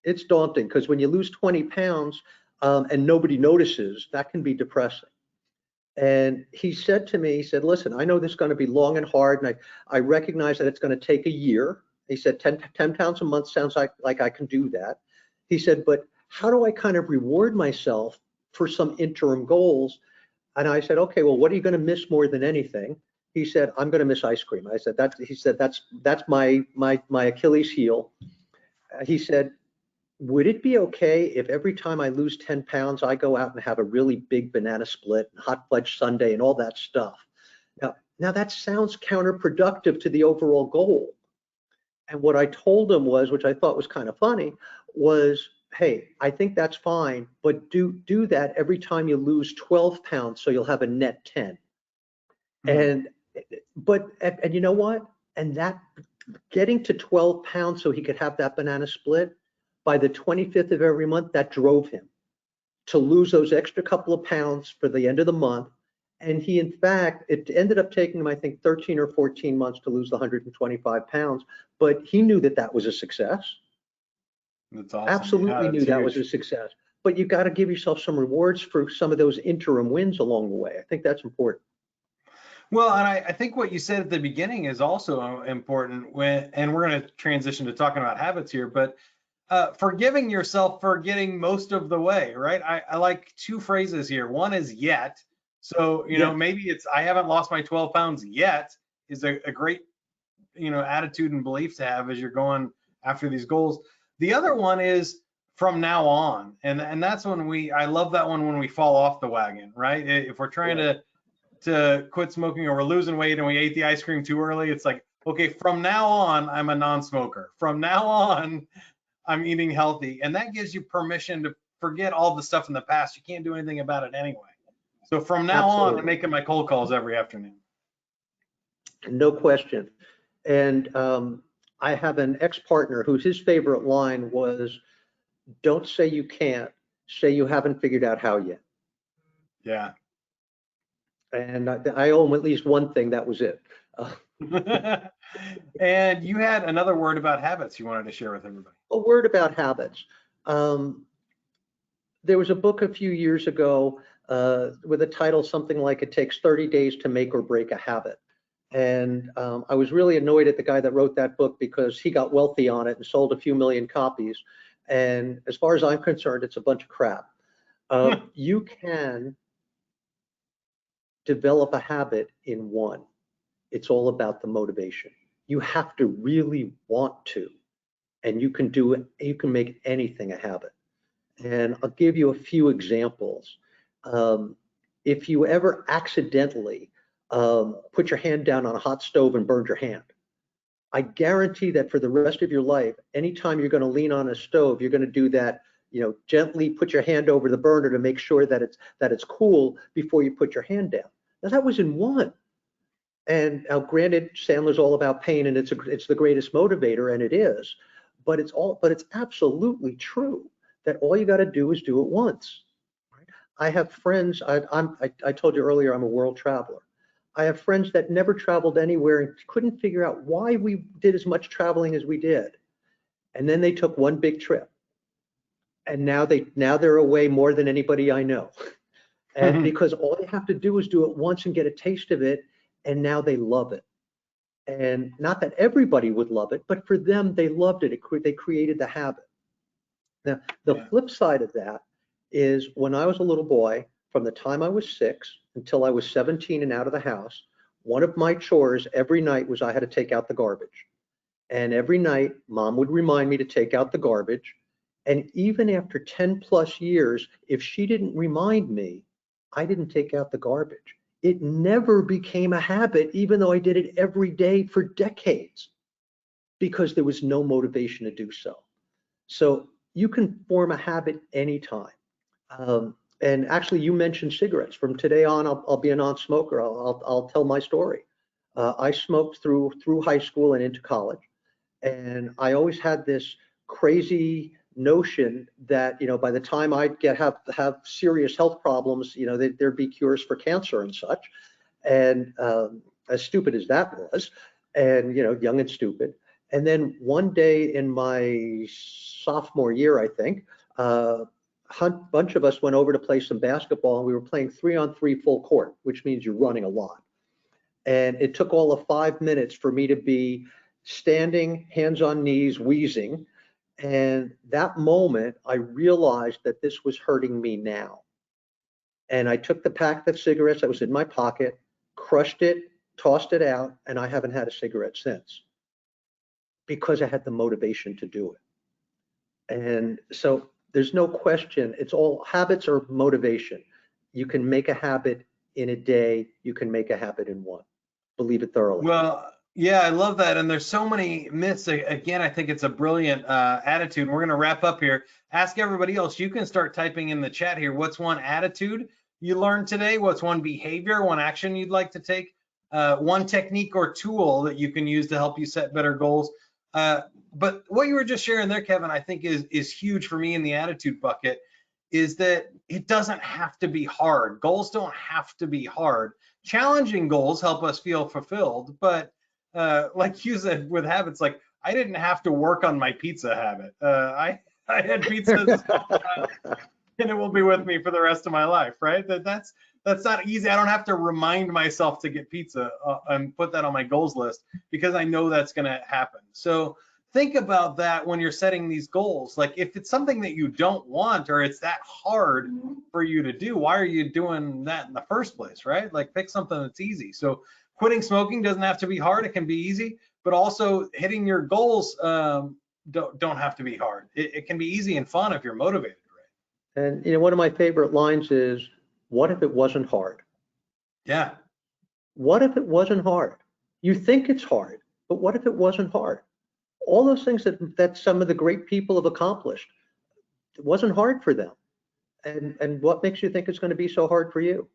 [SPEAKER 2] It's daunting because when you lose 20 pounds and nobody notices, that can be depressing. And he said to me, he said, listen, I know this is going to be long and hard, and I recognize that it's going to take a year. He said 10 pounds a month sounds like I can do that. He said, but how do I kind of reward myself for some interim goals? And I said, okay, well, what are you going to miss more than anything? He said, I'm going to miss ice cream. I said, that's my Achilles heel. He said, would it be okay if every time I lose 10 pounds, I go out and have a really big banana split, and hot fudge sundae, and all that stuff? Now that sounds counterproductive to the overall goal. And what I told him was, which I thought was kind of funny, was, hey, I think that's fine, but do that every time you lose 12 pounds, so you'll have a net 10. And and you know what? And that getting to 12 pounds so he could have that banana split, by the 25th of every month, that drove him to lose those extra couple of pounds for the end of the month. And he, in fact, it ended up taking him, I think, 13 or 14 months to lose the 125 pounds, but he knew that that was a success.
[SPEAKER 1] That's awesome.
[SPEAKER 2] Absolutely knew that was a success. But you got to give yourself some rewards for some of those interim wins along the way. I think that's important.
[SPEAKER 1] Well, and I think what you said at the beginning is also important and we're going to transition to talking about habits here, but forgiving yourself for getting most of the way, right? I like two phrases here. One is yet. So, you know, maybe it's, I haven't lost my 12 pounds yet is a great, you know, attitude and belief to have as you're going after these goals. The other one is from now on. And that's when I love that one when we fall off the wagon, right? If we're trying to quit smoking or we're losing weight and we ate the ice cream too early, it's like, okay, from now on, I'm a non-smoker. From now on, I'm eating healthy. And that gives you permission to forget all the stuff in the past. You can't do anything about it anyway. So from now on, I'm making my cold calls every afternoon.
[SPEAKER 2] No question. And I have an ex-partner whose his favorite line was, don't say you can't, say you haven't figured out how yet.
[SPEAKER 1] Yeah.
[SPEAKER 2] And I owe him at least one thing, that was it.
[SPEAKER 1] And you had another word about habits you wanted to share with everybody.
[SPEAKER 2] A word about habits. There was a book a few years ago with a title something like It Takes 30 Days to Make or Break a Habit. And I was really annoyed at the guy that wrote that book because he got wealthy on it and sold a few million copies. And as far as I'm concerned, it's a bunch of crap. You can develop a habit in one. It's all about the motivation. You have to really want to, and you can do it. You can make anything a habit. And I'll give you a few examples. If you ever accidentally put your hand down on a hot stove and burned your hand, I guarantee that for the rest of your life, anytime you're going to lean on a stove, you're going to do that, you know, gently put your hand over the burner to make sure that it's cool before you put your hand down. Now that was in one. And granted, Sandler's all about pain, and it's the greatest motivator, and it is. But it's absolutely true that all you got to do is do it once. Right? I have friends. I told you earlier I'm a world traveler. I have friends that never traveled anywhere and couldn't figure out why we did as much traveling as we did. And then they took one big trip, and now they're away more than anybody I know. And because all you have to do is do it once and get a taste of it, and now they love it. And not that everybody would love it, but for them, they loved it. They created the habit. Now, the flip side of that is when I was a little boy, from the time I was 6 until I was 17 and out of the house, one of my chores every night was I had to take out the garbage. And every night, Mom would remind me to take out the garbage. And even after 10 plus years, if she didn't remind me, I didn't take out the garbage. It never became a habit, even though I did it every day for decades, because there was no motivation to do so. So you can form a habit anytime. And actually, you mentioned cigarettes. From today on, I'll be a non-smoker. I'll tell my story. I smoked through high school and into college, and I always had this crazy notion that, you know, by the time I'd have serious health problems, you know, there'd be cures for cancer and such. And as stupid as that was, and, you know, young and stupid. And then one day in my sophomore year, I think, a bunch of us went over to play some basketball, and we were playing 3-on-3 full court, which means you're running a lot. And it took all of 5 minutes for me to be standing, hands on knees, wheezing. And that moment, I realized that this was hurting me now. And I took the pack of cigarettes that was in my pocket, crushed it, tossed it out, and I haven't had a cigarette since, because I had the motivation to do it. And so there's no question, it's all habits or motivation. You can make a habit in a day, you can make a habit in one. Believe it thoroughly.
[SPEAKER 1] Well, yeah, I love that. And there's so many myths. Again, I think it's a brilliant attitude. And we're going to wrap up here. Ask everybody else. You can start typing in the chat here. What's one attitude you learned today? What's one behavior, one action you'd like to take? One technique or tool that you can use to help you set better goals. But what you were just sharing there, Kevin, I think is huge for me in the attitude bucket, is that it doesn't have to be hard. Goals don't have to be hard. Challenging goals help us feel fulfilled, but like you said with habits, like I didn't have to work on my pizza habit. I had pizza as a small child, and it will be with me for the rest of my life, right? That's not easy. I don't have to remind myself to get pizza and put that on my goals list because I know that's going to happen. So think about that when you're setting these goals. Like if it's something that you don't want or it's that hard for you to do, why are you doing that in the first place, right? Like pick something that's easy. So quitting smoking doesn't have to be hard. It can be easy, but also hitting your goals don't have to be hard. It can be easy and fun if you're motivated, right?
[SPEAKER 2] And one of my favorite lines is, what if it wasn't hard?
[SPEAKER 1] Yeah.
[SPEAKER 2] What if it wasn't hard? You think it's hard, but what if it wasn't hard? All those things that some of the great people have accomplished, it wasn't hard for them. And what makes you think it's going to be so hard for you?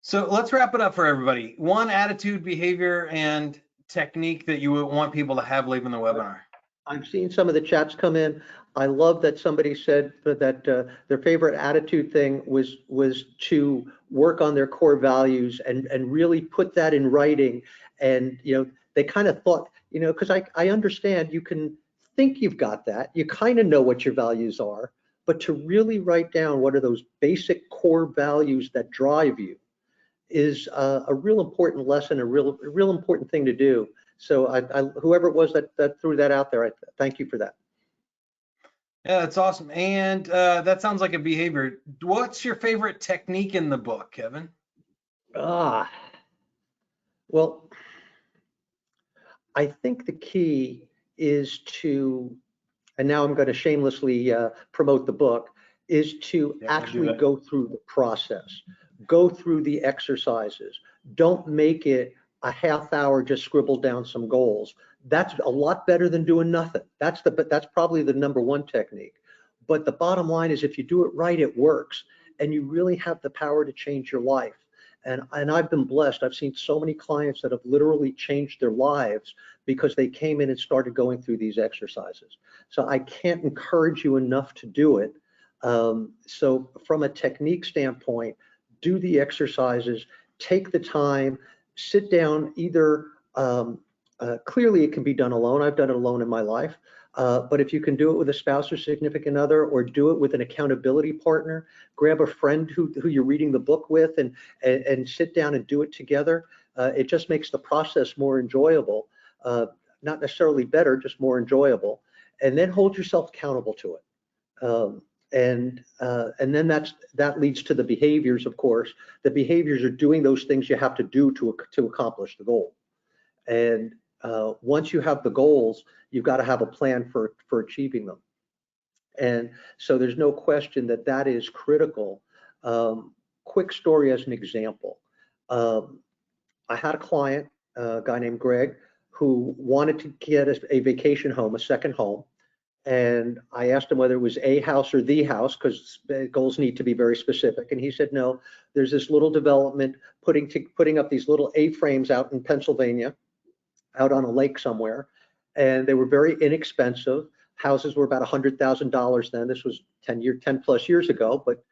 [SPEAKER 1] So let's wrap it up for everybody. One attitude, behavior, and technique that you would want people to have leaving the webinar.
[SPEAKER 2] I've seen some of the chats come in. I love that somebody said that their favorite attitude thing was to work on their core values and really put that in writing. And they kind of thought, because I understand you can think you've got that, you kind of know what your values are, but to really write down what are those basic core values that drive you is a real important lesson, a real important thing to do. So whoever it was that threw that out there, I thank you for that.
[SPEAKER 1] Yeah, that's awesome. And that sounds like a behavior. What's your favorite technique in the book, Kevin?
[SPEAKER 2] Well, I think the key is to, and now I'm going to shamelessly promote the book, is to actually go through the process, go through the exercises. Don't make it a half hour just scribble down some goals. That's a lot better than doing nothing. That's probably the number one technique. But the bottom line is if you do it right, it works, and you really have the power to change your life. And I've been blessed. I've seen so many clients that have literally changed their lives because they came in and started going through these exercises. So I can't encourage you enough to do it. So from a technique standpoint, do the exercises, take the time, sit down. Either clearly it can be done alone. I've done it alone in my life. But if you can do it with a spouse or significant other, or do it with an accountability partner, grab a friend who you're reading the book with and sit down and do it together. It just makes the process more enjoyable, not necessarily better, just more enjoyable. And then hold yourself accountable to it. And then that leads to the behaviors, of course. The behaviors are doing those things you have to do to accomplish the goal. And once you have the goals, you've got to have a plan for achieving them. And so there's no question that is critical. Quick story as an example. I had a client, a guy named Greg, who wanted to get a vacation home, a second home. And I asked him whether it was a house or the house, because goals need to be very specific. And he said, no, there's this little development putting up these little A-frames out in Pennsylvania, out on a lake somewhere. And they were very inexpensive. Houses were about $100,000 then. This was 10 plus years ago. But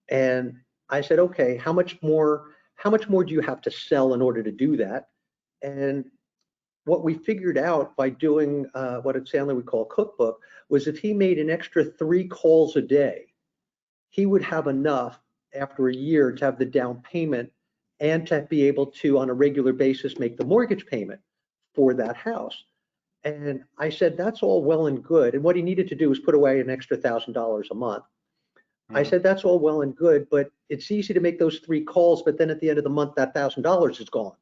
[SPEAKER 2] and I said, okay, how much more do you have to sell in order to do that? And what we figured out by doing what at Sandler we call a cookbook was if he made an extra 3 calls a day, he would have enough after a year to have the down payment and to be able to, on a regular basis, make the mortgage payment for that house. And I said, that's all well and good. And what he needed to do was put away an extra $1,000 a month. I said, that's all well and good, but it's easy to make those 3 calls, but then at the end of the month, that $1,000 is gone.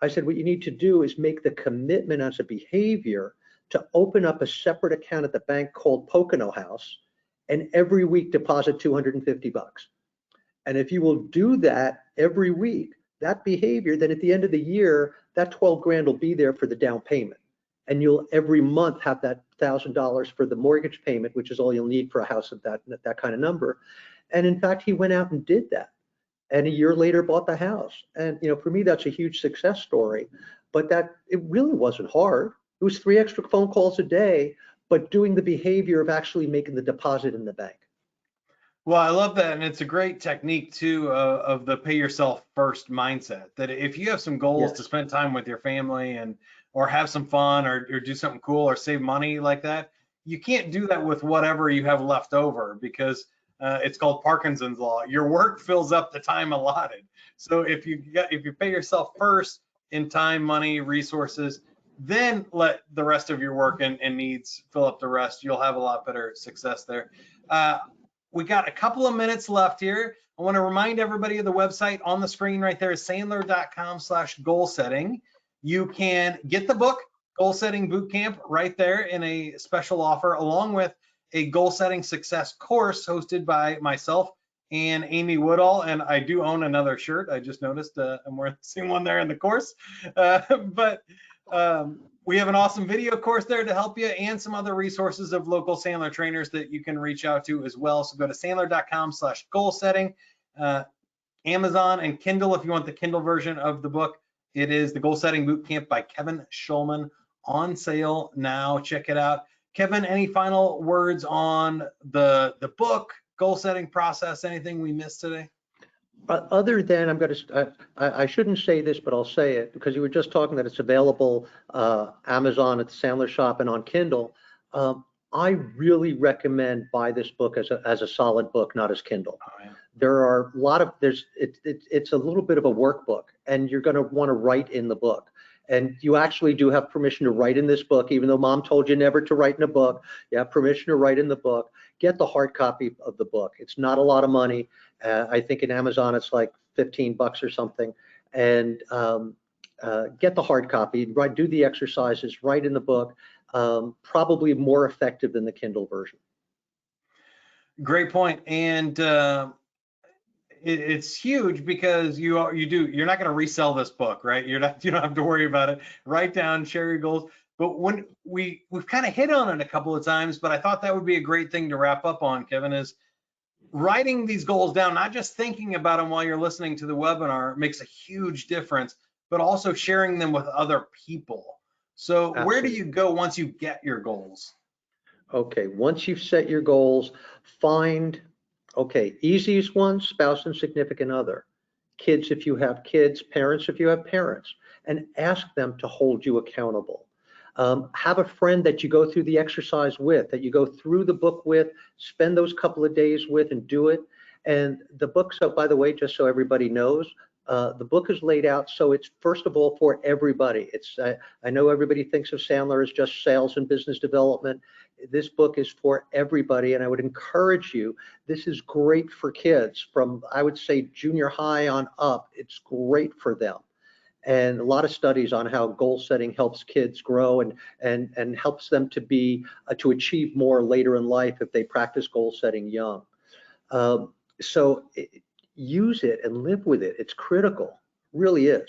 [SPEAKER 2] I said, what you need to do is make the commitment as a behavior to open up a separate account at the bank called Pocono House and every week deposit $250. And if you will do that every week, that behavior, then at the end of the year, that 12 grand will be there for the down payment. And you'll every month have that $1,000 for the mortgage payment, which is all you'll need for a house of that kind of number. And in fact, he went out and did that. And a year later bought the house. And for me, that's a huge success story. But it really wasn't hard. It was 3 extra phone calls a day, but doing the behavior of actually making the deposit in the bank.
[SPEAKER 1] Well, I love that, and it's a great technique too of the pay yourself first mindset. That if you have some goals to spend time with your family or have some fun or do something cool or save money like that, you can't do that with whatever you have left over because it's called Parkinson's law. Your work fills up the time allotted. So if you pay yourself first in time, money, resources, then let the rest of your work and needs fill up the rest, you'll have a lot better success there. We got a couple of minutes left here. I want to remind everybody of the website on the screen right there is sandler.com/goal setting. You can get the book, Goal Setting Bootcamp, right there in a special offer, along with a goal setting success course hosted by myself and Amy Woodall. And I do own another shirt. I just noticed I'm wearing the same one there in the course. We have an awesome video course there to help you and some other resources of local Sandler trainers that you can reach out to as well. So go to sandler.com/goal setting, Amazon and Kindle if you want the Kindle version of the book. It is the Goal Setting Bootcamp by Kevin Shulman, on sale now. Check it out. Kevin, any final words on the book, goal setting process, anything we missed today?
[SPEAKER 2] Other than I shouldn't say this, but I'll say it because you were just talking that it's available Amazon at the Sandler Shop and on Kindle. I really recommend buy this book as a solid book, not as Kindle. Oh, yeah. There are a lot of it's a little bit of a workbook, and you're going to want to write in the book. And you actually do have permission to write in this book, even though mom told you never to write in a book. You have permission to write in the book. Get the hard copy of the book. It's not a lot of money. I think in Amazon it's like $15 or something. And get the hard copy. Do the exercises. Write in the book. Probably more effective than the Kindle version.
[SPEAKER 1] Great point. And it's huge because you're not going to resell this book, right? You don't have to worry about it. Write down, share your goals. But when we've kind of hit on it a couple of times, but I thought that would be a great thing to wrap up on, Kevin, is writing these goals down, not just thinking about them while you're listening to the webinar makes a huge difference, but also sharing them with other people. So Absolutely. Where do you go once you get your goals?
[SPEAKER 2] Okay, once you've set your goals, find easiest one, spouse and significant other. Kids if you have kids, parents if you have parents, and ask them to hold you accountable. Have a friend that you go through the exercise with, that you go through the book with, spend those couple of days with and do it. And the book, so by the way, just so everybody knows, the book is laid out so it's first of all for everybody. I know everybody thinks of Sandler as just sales and business development. This book is for everybody, and I would encourage you. This is great for kids from, I would say, junior high on up. It's great for them. And a lot of studies on how goal setting helps kids grow and helps them to achieve more later in life if they practice goal setting young. Use it and live with it. It's critical, really is.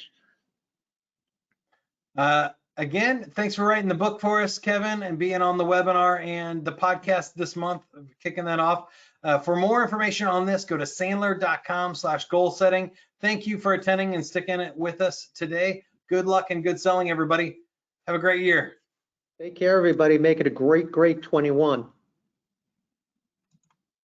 [SPEAKER 1] Again, thanks for writing the book for us, Kevin, and being on the webinar and the podcast this month, kicking that off. For more information on this, go to sandler.com/goal setting. Thank you for attending and sticking it with us today. Good luck and good selling, everybody. Have a great year.
[SPEAKER 2] Take care, everybody. Make it a great, great 21.